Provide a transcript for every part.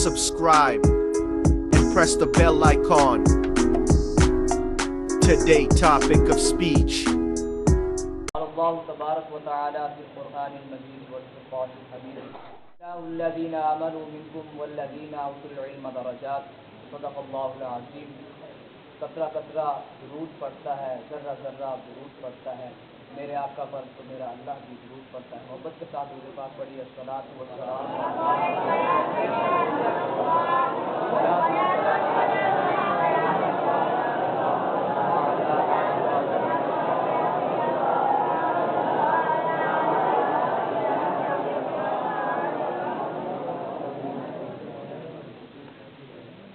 subscribe and press the bell icon. Today topic of speech. الله تبارك وتعالى في القرآن المجيد والفرقان الحميد الذين آمنوا منكم والذين أوتوا العلم درجات صدق الله العظيم. قطرہ قطرہ درود پڑھتا ہے، ذرہ ذرہ درود پڑھتا ہے، میرے آقا پر تو میرا اللہ بھی درود پڑھتا ہے. محبت کے ساتھ درود پاک پڑھیے. الصلاۃ والسلام.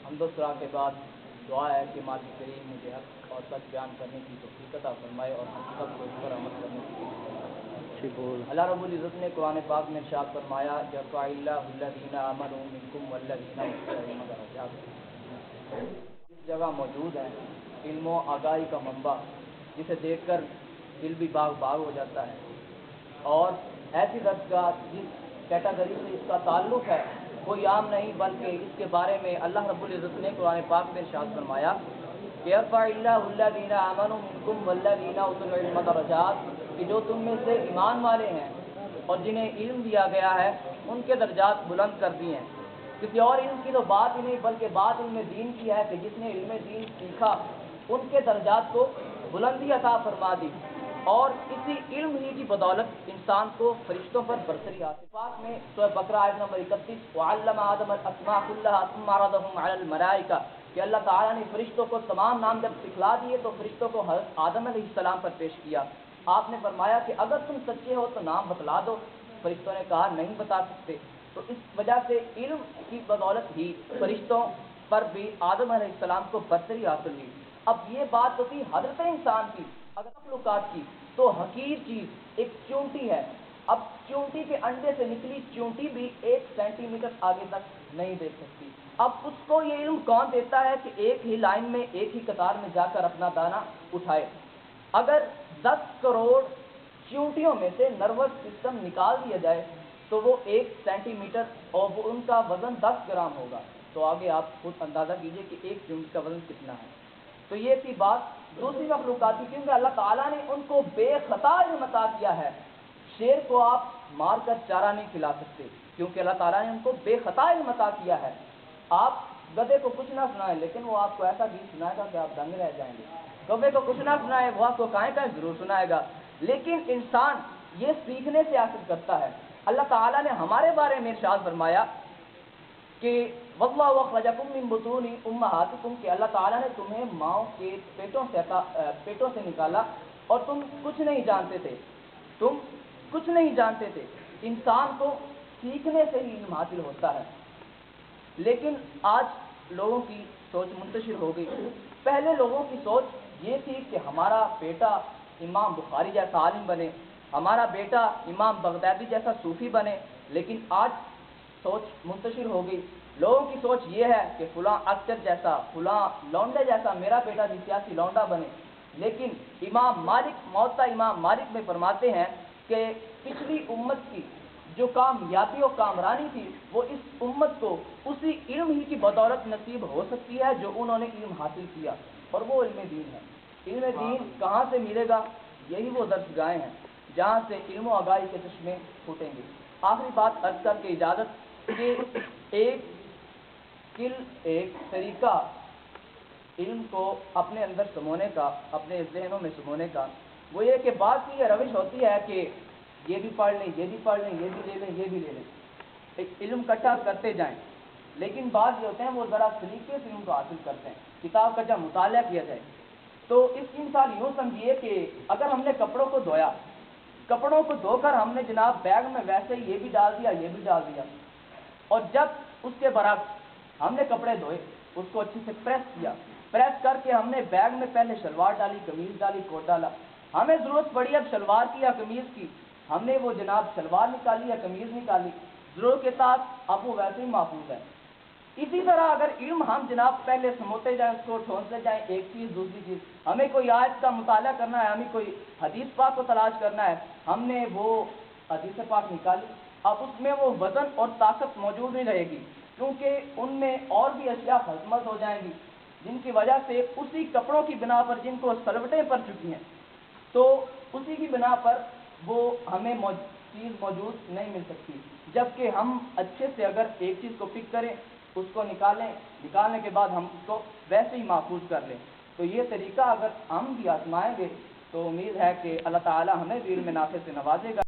حمد و ثنا کے بعد دعا ہے کہ مالک کریم مجھے حق اور سچ بیان کرنے کی توفیق عطا فرمائے اور ہم سب کو اس پر عمل کرنے کی توفیق. اللہ رب العزت نے قرآن پاک میں ارشاد فرمایا یرفع اللہ الذین آمنوا منکم والذین اوتوا العلم درجات. اس جگہ موجود ہے علم و آگاہی کا منبع جسے دیکھ کر دل بھی باغ باغ ہو جاتا ہے، اور ایسی دستگاہ جس کیٹیگری سے اس کا تعلق ہے کوئی عام نہیں، بلکہ اس کے بارے میں اللہ رب العزت نے قرآن پاک میں ارشاد فرمایا کہ یرفع اللہ الذین آمنوا منکم والذین اوتوا العلم درجات، کہ جو تم میں سے ایمان والے ہیں اور جنہیں علم دیا گیا ہے ان کے درجات بلند کر دیے ہیں. کسی اور علم کی تو بات ہی نہیں، بلکہ بات علم دین کی ہے کہ جس نے علم دین سیکھا ان کے درجات کو بلندی عطا فرما دی، اور اسی علم ہی کی بدولت انسان کو فرشتوں پر برتری حاصل. پاک میں سورہ بقرہ آیت نمبر 31 وعلم آدم الاسماء كلها ثم عرضهم على الملائکہ، کہ اللہ تعالیٰ نے فرشتوں کو تمام نام جب سکھلا دیے تو فرشتوں کو حضرت آدم علیہ السلام پر پیش کیا. آپ نے فرمایا کہ اگر تم سچے ہو تو نام بتلا دو. فرشتوں نے کہا نہیں بتا سکتے. تو اس وجہ سے علم کی بدولت ہی فرشتوں پر بھی آدم علیہ السلام کو برتری حاصل ہوئی. اب یہ بات تو تھی حضرت انسان کی، اگر مخلوقات کی تو حقیر چیز ایک چونٹی ہے. اب چونٹی کے انڈے سے نکلی چونٹی بھی 1 سینٹی میٹر آگے تک نہیں دیکھ سکتی. اب اس کو یہ علم کون دیتا ہے کہ ایک ہی لائن میں ایک ہی قطار میں جا کر اپنا دانہ اٹھائے؟ اگر 10 کروڑ چونٹیوں میں سے نروس سسٹم نکال دیا جائے تو وہ 1 سینٹی میٹر اور وہ ان کا وزن 10 گرام ہوگا. تو آگے آپ خود اندازہ کیجئے کہ ایک چونٹی کا وزن کتنا ہے. تو یہ تھی بات دوسری مخلوقاتی، کیونکہ اللہ تعالیٰ نے ان کو بے خطا علم عطا کیا ہے. شیر کو آپ مار کر چارہ نہیں کھلا سکتے کیونکہ اللہ تعالیٰ نے ان کو بے خطا علم عطا کیا ہے. آپ گدھے کو کچھ نہ سنائیں لیکن وہ آپ کو ایسا گیت سنائے گا کہ آپ دنگ رہ جائیں گے. گدھے کو کچھ نہ سنائے وہ آپ کو کہیں کہیں ضرور سنائے گا. لیکن انسان یہ سیکھنے سے حاصل کرتا ہے. اللہ تعالیٰ نے ہمارے بارے میں ارشاد فرمایا کہ وَاللَّهُ أَخْرَجَكُم مِّن بُطُونِ أُمَّهَاتِكُم، کہ اللہ تعالیٰ نے تمہیں ماؤں کے پیٹوں سے نکالا اور تم کچھ نہیں جانتے تھے. تم کچھ نہیں جانتے تھے. انسان کو سیکھنے سے ہی علم حاصل ہوتا ہے. لیکن آج لوگوں کی سوچ منتشر ہو گئی. پہلے لوگوں کی سوچ یہ تھی کہ ہمارا بیٹا امام بخاری جیسا عالم بنے، ہمارا بیٹا امام بغدادی جیسا صوفی بنے. لیکن آج سوچ منتشر ہو گئی. لوگوں کی سوچ یہ ہے کہ فلاں اکثر جیسا، فلاں لونڈے جیسا میرا بیٹا بھی سیاسی لونڈا بنے. لیکن امام مالک موطا امام مالک میں فرماتے ہیں کہ پچھلی امت کی جو کامیابی و کامرانی تھی وہ اس امت کو اسی علم ہی کی بدولت نصیب ہو سکتی ہے جو انہوں نے علم حاصل کیا، اور وہ علم دین ہے. علم دین کہاں سے ملے گا؟ یہی وہ درسگاہیں ہیں جہاں سے علم و آگاہی کے چشمے پھوٹیں گے. آخری بات عرض کر کے اجازت کہ ایک طریقہ علم کو اپنے اندر سمونے کا، اپنے ذہنوں میں سمونے کا، وہ یہ کہ بعض کی یہ روش ہوتی ہے کہ یہ بھی پڑھ لیں، یہ بھی پڑھ لیں، یہ بھی لے لیں، یہ بھی لے لیں، ایک علم اکٹھا کرتے جائیں. لیکن بعض یہ ہوتے ہیں وہ ذرا سلیقے سے علم کو حاصل کرتے ہیں. کتاب کا جب مطالعہ کیا جائے تو اس کی مثال یوں سمجھیے کہ اگر ہم نے کپڑوں کو دھویا، کپڑوں کو دھو کر ہم نے جناب بیگ میں ویسے ہی یہ بھی ڈال دیا، یہ بھی ڈال دیا، اور جب اس کے برعکس ہم نے کپڑے دھوئے، اس کو اچھے سے پریس کیا، پریس کر کے ہم نے بیگ میں پہلے شلوار ڈالی، قمیض ڈالی، کوٹ ڈالا. ہمیں ضرورت پڑی اب شلوار کی یا قمیض کی، ہم نے وہ جناب شلوار نکالی یا قمیض نکالی، ضرورت کے ساتھ اب وہ ویسے ہی محفوظ ہے. اسی طرح اگر علم ہم جناب پہلے سموتے جائیں، اس کو ٹھونستے جائیں، ایک چیز دوسری چیز، ہمیں کوئی آیت کا مطالعہ کرنا ہے، ہمیں کوئی حدیث پاک کو تلاش کرنا ہے، ہم نے وہ حدیث پاک نکالی، اب اس میں وہ وزن اور طاقت موجود نہیں رہے گی. کیونکہ ان میں اور بھی اشیاء خدمت ہو جائیں گی جن کی وجہ سے اسی کپڑوں کی بنا پر جن کو سلوٹیں پڑ چکی ہیں تو اسی کی بنا پر وہ ہمیں چیز موجود نہیں مل سکتی، جبکہ ہم اچھے سے اگر ایک چیز کو پک کریں، اس کو نکالنے کے بعد ہم اس کو ویسے ہی محفوظ کر لیں، تو یہ طریقہ اگر ہم بھی آزمائیں گے تو امید ہے کہ اللہ تعالی ہمیں بھی علم نافع سے نوازے گا۔